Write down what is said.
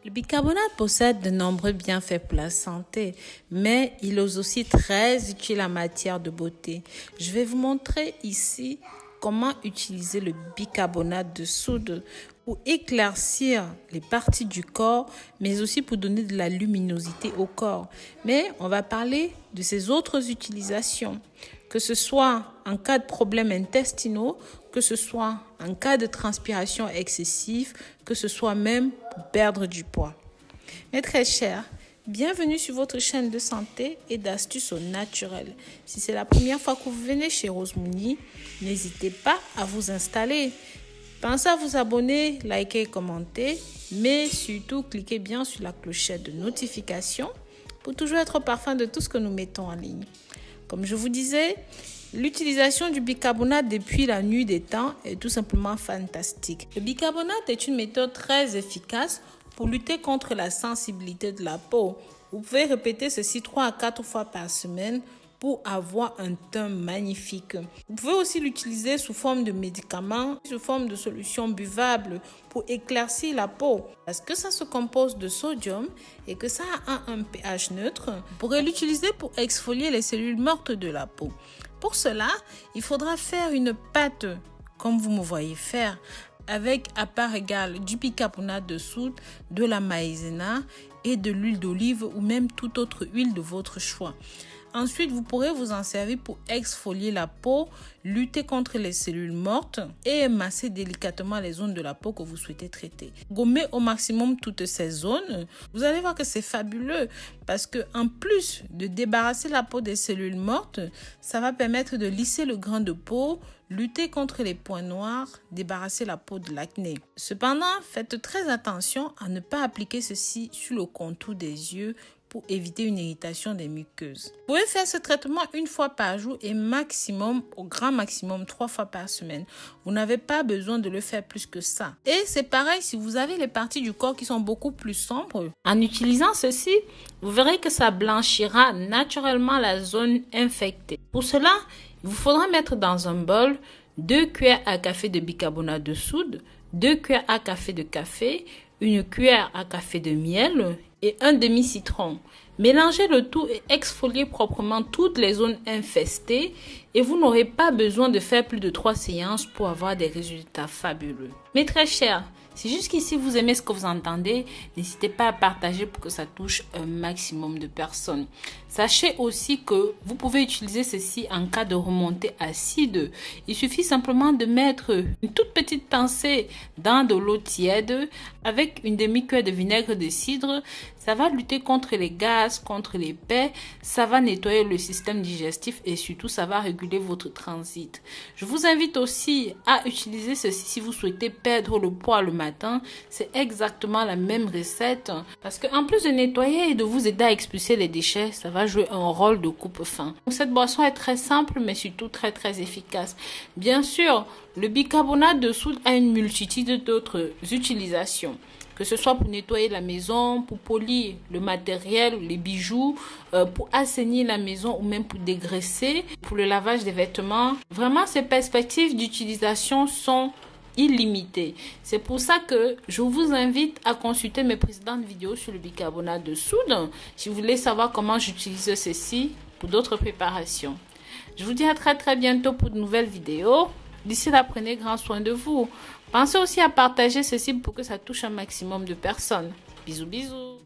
Le bicarbonate possède de nombreux bienfaits pour la santé, mais il est aussi très utile en matière de beauté. Je vais vous montrer ici comment utiliser le bicarbonate de soude pour éclaircir les parties du corps, mais aussi pour donner de la luminosité au corps. Mais on va parler de ses autres utilisations, que ce soit en cas de problèmes intestinaux, que ce soit en cas de transpiration excessive, que ce soit même pour perdre du poids. Mes très chers, bienvenue sur votre chaîne de santé et d'astuces au naturel. Si c'est la première fois que vous venez chez Rose Mouni, n'hésitez pas à vous installer. Pensez à vous abonner, liker, commenter, mais surtout cliquez bien sur la clochette de notification pour toujours être au parfum de tout ce que nous mettons en ligne. Comme je vous disais, l'utilisation du bicarbonate depuis la nuit des temps est tout simplement fantastique. Le bicarbonate est une méthode très efficace pour lutter contre la sensibilité de la peau. Vous pouvez répéter ceci 3 à 4 fois par semaine pour avoir un teint magnifique. Vous pouvez aussi l'utiliser sous forme de médicament, sous forme de solution buvable pour éclaircir la peau. Parce que ça se compose de sodium et que ça a un pH neutre, vous pourrez l'utiliser pour exfolier les cellules mortes de la peau. Pour cela, il faudra faire une pâte, comme vous me voyez faire, avec à part égale du bicarbonate de soude, de la maïzena et de l'huile d'olive ou même toute autre huile de votre choix. Ensuite, vous pourrez vous en servir pour exfolier la peau, lutter contre les cellules mortes et masser délicatement les zones de la peau que vous souhaitez traiter. Gommez au maximum toutes ces zones. Vous allez voir que c'est fabuleux parce que en plus de débarrasser la peau des cellules mortes, ça va permettre de lisser le grain de peau, lutter contre les points noirs, débarrasser la peau de l'acné. Cependant, faites très attention à ne pas appliquer ceci sur le contour des yeux pour éviter une irritation des muqueuses. Vous pouvez faire ce traitement une fois par jour et maximum, au grand maximum, 3 fois par semaine. Vous n'avez pas besoin de le faire plus que ça. Et c'est pareil si vous avez les parties du corps qui sont beaucoup plus sombres. En utilisant ceci, vous verrez que ça blanchira naturellement la zone infectée. Pour cela, il vous faudra mettre dans un bol 2 cuillères à café de bicarbonate de soude, 2 cuillères à café de café, 1 cuillère à café de miel et un demi-citron. Mélangez le tout et exfoliez proprement toutes les zones infestées et vous n'aurez pas besoin de faire plus de 3 séances pour avoir des résultats fabuleux. Mes très chers, si jusqu'ici vous aimez ce que vous entendez, n'hésitez pas à partager pour que ça touche un maximum de personnes. Sachez aussi que vous pouvez utiliser ceci en cas de remontée acide. Il suffit simplement de mettre une toute petite pincée dans de l'eau tiède avec une demi-cuillère de vinaigre de cidre. Ça va lutter contre les gaz, contre les plaies, ça va nettoyer le système digestif et surtout ça va réguler votre transit. Je vous invite aussi à utiliser ceci si vous souhaitez perdre le poids le matin. C'est exactement la même recette parce qu'en plus de nettoyer et de vous aider à expulser les déchets, ça va jouer un rôle de coupe-faim. Cette boisson est très simple mais surtout très efficace. Bien sûr, le bicarbonate de soude a une multitude d'autres utilisations. Que ce soit pour nettoyer la maison, pour polir le matériel, les bijoux, pour assainir la maison ou même pour dégraisser, pour le lavage des vêtements. Vraiment, ces perspectives d'utilisation sont illimitées. C'est pour ça que je vous invite à consulter mes précédentes vidéos sur le bicarbonate de soude si vous voulez savoir comment j'utilise ceci pour d'autres préparations. Je vous dis à très bientôt pour de nouvelles vidéos. D'ici là, prenez grand soin de vous. Pensez aussi à partager ceci pour que ça touche un maximum de personnes. Bisous.